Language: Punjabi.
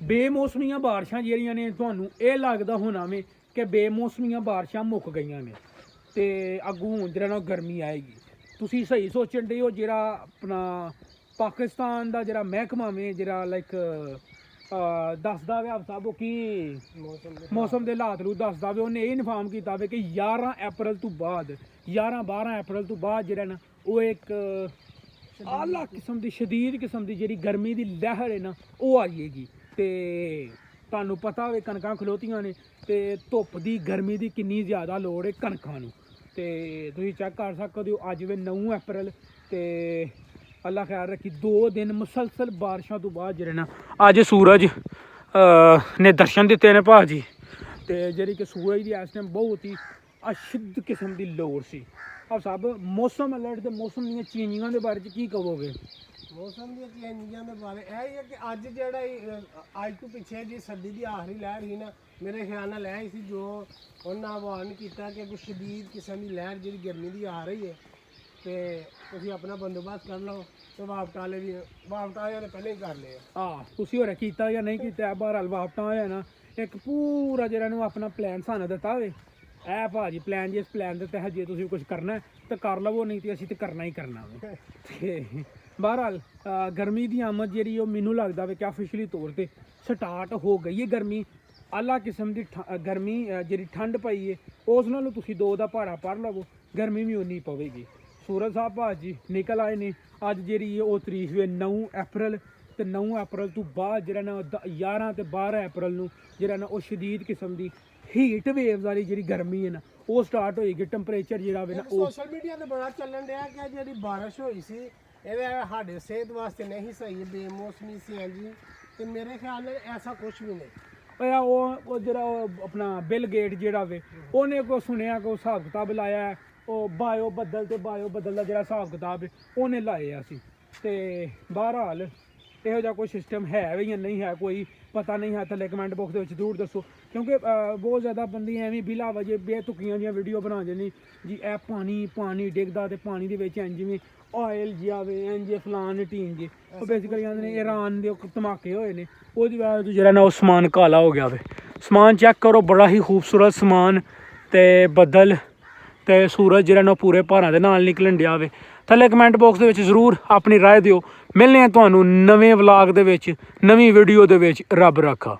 ਬੇਮੌਸਮੀਆਂ ਬਾਰਿਸ਼ਾਂ ਜਿਹੜੀਆਂ ਨੇ ਤੁਹਾਨੂੰ ਇਹ ਲੱਗਦਾ ਹੋਣਾ ਵੇ ਕਿ ਬੇਮੌਸਮੀਆਂ ਬਾਰਿਸ਼ਾਂ ਮੁੱਕ ਗਈਆਂ ਨੇ ਤੇ ਅੱਗੋਂ ਹੁਣ ਜਿਹੜਾ ਨਾ ਗਰਮੀ ਆਏਗੀ। ਤੁਸੀਂ ਸਹੀ ਸੋਚਣ ਦੇ ਹੋ। ਜਿਹੜਾ ਆਪਣਾ ਪਾਕਿਸਤਾਨ ਦਾ ਜਿਹੜਾ ਮਹਿਕਮਾ ਵੇ ਜਿਹੜਾ ਲਾਈਕ ਦੱਸਦਾ ਵੇ ਸਾਹਿਬ ਉਹ ਕੀ ਮੌਸਮ ਦੇ ਹਾਲਾਤ ਨੂੰ ਦੱਸਦਾ ਵੇ, ਉਹਨੇ ਇਹ ਇਨਫਾਰਮ ਕੀਤਾ ਵੇ ਕਿ 11 ਅਪ੍ਰੈਲ ਤੋਂ ਬਾਅਦ 11-12 ਅਪ੍ਰੈਲ ਤੋਂ ਬਾਅਦ ਜਿਹੜਾ ਨਾ ਉਹ ਇੱਕ ਆਲਾ ਕਿਸਮ ਦੀ ਸ਼ਦੀਦ ਕਿਸਮ ਦੀ ਜਿਹੜੀ ਗਰਮੀ ਦੀ ਲਹਿਰ ਹੈ ਨਾ ਉਹ ਆ ਜਾਏਗੀ। ਤੇ ਤੁਹਾਨੂੰ ਪਤਾ ਹੋਵੇ ਕਣਕਾਂ ਖਲੋਤੀਆਂ ਨੇ ਤੇ ਧੁੱਪ ਦੀ ਗਰਮੀ ਦੀ ਕਿੰਨੀ ਜ਼ਿਆਦਾ ਲੋੜ ਹੈ ਕਣਕਾਂ ਨੂੰ। ਤੇ ਤੁਸੀਂ ਚੈੱਕ ਕਰ ਸਕਦੇ ਹੋ ਅੱਜ ਵੀ 9 ਅਪ੍ਰੈਲ ਤੇ ਅੱਲਾ ਖੈਰ ਰੱਖੀ 2 ਦਿਨ ਮੁਸਲਸਲ ਬਾਰਿਸ਼ਾਂ ਤੋਂ ਬਾਅਦ ਜਿਹੜੇ ਨਾ ਅੱਜ ਸੂਰਜ ਨੇ ਦਰਸ਼ਨ ਦਿੱਤੇ ਨੇ ਭਾਜੀ। ਤੇ ਜਿਹੜੀ ਕਿ ਸੂਰਜ ਦੀ ਇਸ ਟਾਈਮ ਬਹੁਤ ਹੀ ਅਸ਼ੁੱਧ ਕਿਸਮ ਦੀ ਲੋੜ ਸੀ। ਆਪ ਸਭ ਮੌਸਮ ਅਲਰਟ ਤੇ ਮੌਸਮ ਦੀਆਂ ਚੇਂਜਿੰਗਾਂ ਦੇ ਬਾਰੇ 'ਚ ਕੀ ਕਹੋਗੇ? ਮੌਸਮ ਦੀਆਂ ਚੇਂਜਿੰਗਾਂ ਦੇ ਬਾਰੇ ਇਹ ਹੀ ਹੈ ਕਿ ਅੱਜ ਜਿਹੜਾ ਅੱਜ ਤੋਂ ਪਿੱਛੇ ਜੀ ਸਰਦੀ ਦੀ ਆਖਰੀ ਲਹਿਰ ਸੀ ਨਾ, ਮੇਰੇ ਖਿਆਲ ਨਾਲ ਇਹ ਸੀ ਜੋ ਉਹਨਾਂ ਆਹਵਾਨ ਕੀਤਾ ਕਿ ਕੁਛ ਸ਼ਦੀਦ ਕਿਸਮ ਦੀ ਲਹਿਰ ਜਿਹੜੀ ਗਰਮੀ ਦੀ ਆ ਰਹੀ ਹੈ ਤੇ ਤੁਸੀਂ ਆਪਣਾ ਬੰਦੋਬਸਤ ਕਰ ਲਓ। ਤੇ ਵਾਪਟਾ ਵਾਲੇ ਵੀ ਵਾਪਟਾ ਵਾਲੇ ਪਹਿਲੇ ਹੀ ਕਰ ਲਏ ਆ। ਤੁਸੀਂ ਹੋਰ ਕੀਤਾ ਜਾਂ ਨਹੀਂ ਕੀਤਾ? ਬਹਰਾਲ ਵਾਪਟਾ ਹੋਇਆ ਨਾ ਇੱਕ ਪੂਰਾ ਜਿਹੜਾ ਨੂੰ ਆਪਣਾ ਪਲਾਨ ਸਾਨੂੰ ਦਿੱਤਾ ਹੋਵੇ ਇਹ ਭਾਜੀ ਪਲਾਨ, ਜਿਸ ਪਲਾਨ ਦੇ ਤਹਿਤ ਜੇ ਤੁਸੀਂ ਕੁਝ ਕਰਨਾ ਤਾਂ ਕਰ ਲਵੋ, ਨਹੀਂ ਤੇ ਅਸੀਂ ਤਾਂ ਕਰਨਾ ਹੀ ਕਰਨਾ ਵੇ। ਤੇ ਬਹਰਾਲ ਗਰਮੀ ਦੀ ਆਮਦ ਜਿਹੜੀ ਉਹ ਮੈਨੂੰ ਲੱਗਦਾ ਵੇ ਕਿ ਆਫੀਸ਼ੀਅਲੀ ਤੌਰ ਤੇ ਸਟਾਰਟ ਹੋ ਗਈ ਹੈ। ਗਰਮੀ ਆਲਾ ਕਿਸਮ ਦੀ ਗਰਮੀ ਜਿਹੜੀ ਠੰਡ ਪਈ ਹੈ ਉਸ ਨਾਲੋਂ ਤੁਸੀਂ 2 ਦਾ ਭਾੜਾ ਪੜ ਲਵੋ, ਗਰਮੀ ਵੀ ਉਨੀ ਪਵੇਗੀ। ਸੂਰਜ ਸਾਹਿਬ ਭਾਜੀ ਨਿਕਲ ਆਏ ਨੇ। ਅੱਜ ਜਿਹੜੀ ਉਹ ਤਰੀਕ ਹੈ 9 ਅਪ੍ਰੈਲ ਤੇ 9 ਅਪ੍ਰੈਲ ਤੋਂ ਬਾਅਦ ਜਿਹੜਾ ਨਾ 11 ਤੇ 12 ਅਪ੍ਰੈਲ ਨੂੰ ਜਿਹੜਾ ਨਾ ਉਹ ਸ਼ਦੀਦ ਕਿਸਮ ਦੀ ਹੀਟ ਵੇਵ ਵਾਲੀ ਜਿਹੜੀ ਗਰਮੀ ਹੈ ਨਾ ਉਹ ਸਟਾਰਟ ਹੋਏਗੀ। ਟੈਂਪਰੇਚਰ ਜਿਹੜਾ ਵੇ ਨਾ ਉਹ ਸੋਸ਼ਲ ਮੀਡੀਆ ਤੇ ਬੜਾ ਚੱਲਣ ਡਿਆ ਕਿ ਜਿਹੜੀ ਬਾਰਿਸ਼ ਹੋਈ ਸੀ ਇਹਦੇ ਸਾਡੇ ਸਿਹਤ ਵਾਸਤੇ ਨਹੀਂ ਸਹੀ, ਬੇਮੌਸਮੀ ਸੀ ਜੀ। ਤੇ ਮੇਰੇ ਖਿਆਲ ਨਾਲ ਐਸਾ ਕੁਝ ਵੀ ਨਹੀਂ। ਉਹ ਜਿਹੜਾ ਆਪਣਾ ਬਿਲ ਗੇਟ ਜਿਹੜਾ ਵੇ ਉਹਨੇ ਕੋ ਸੁਣਿਆ ਕਿ ਉਹ ਹਿਸਾਬ ਕਿਤਾਬ ਲਾਇਆ, ਉਹ ਬਾਇਓ ਬੱਦਲ ਦਾ ਜਿਹੜਾ ਹਿਸਾਬ ਕਿਤਾਬ ਉਹਨੇ ਲਾਇਆ ਸੀ। ਤੇ ਬਹਰਹਾਲ ਇਹੋ ਜਿਹਾ ਕੋਈ ਸਿਸਟਮ ਹੈ ਵੀ ਜਾਂ ਨਹੀਂ ਹੈ ਕੋਈ ਪਤਾ ਨਹੀਂ ਹੈ, ਥੱਲੇ ਕਮੈਂਟ ਬਾਕਸ ਦੇ ਵਿੱਚ ਜ਼ਰੂਰ ਦੱਸੋ। ਕਿਉਂਕਿ ਬਹੁਤ ਜ਼ਿਆਦਾ ਬੰਦੇ ਐਵੇਂ ਬਿਲਾ ਵਜੇ ਬੇਤੁਕੀਆਂ ਦੀਆਂ ਵੀਡੀਓ ਬਣਾਉਂਦੇ ਨੇ ਜੀ ਇਹ ਪਾਣੀ ਡਿੱਗਦਾ ਤੇ ਪਾਣੀ ਦੇ ਵਿੱਚ ਇੰਜ ਜਿਵੇਂ ਆਇਲ ਜਿਹਾ ਵੇ ਇੰਜ ਫਲਾਨ ਟੀਨ ਜੇ ਉਹ ਬੇਸਿਕਲੀ ਕਹਿੰਦੇ ਨੇ ਈਰਾਨ ਦੇ ਧਮਾਕੇ ਹੋਏ ਨੇ ਉਹਦੀ ਵਜ੍ਹਾ ਤੋਂ ਜਿਹੜਾ ਨਾ ਉਹ ਸਮਾਨ ਕਾਲਾ ਹੋ ਗਿਆ ਵੇ। ਸਮਾਨ ਚੈੱਕ ਕਰੋ, ਬੜਾ ਹੀ ਖੂਬਸੂਰਤ ਸਮਾਨ ਤੇ ਬੱਦਲ ਤੇ ਸੂਰਜ ਜਿਹੜਾ ਨਾ ਪੂਰੇ ਭਾਰਾਂ ਦੇ ਨਾਲ ਨਿਕਲਣ ਡਿਆ ਵੇ। ਥੱਲੇ ਕਮੈਂਟ ਬਾਕਸ ਦੇ ਵਿੱਚ ਜ਼ਰੂਰ ਆਪਣੀ ਰਾਏ ਦਿਓ। ਮਿਲਨੇ ਆ ਤੁਹਾਨੂੰ ਨਵੇਂ ਵਲੌਗ ਦੇ ਵਿੱਚ, ਨਵੀਂ ਵੀਡੀਓ ਦੇ ਵਿੱਚ। ਰੱਬ ਰਾਖਾ।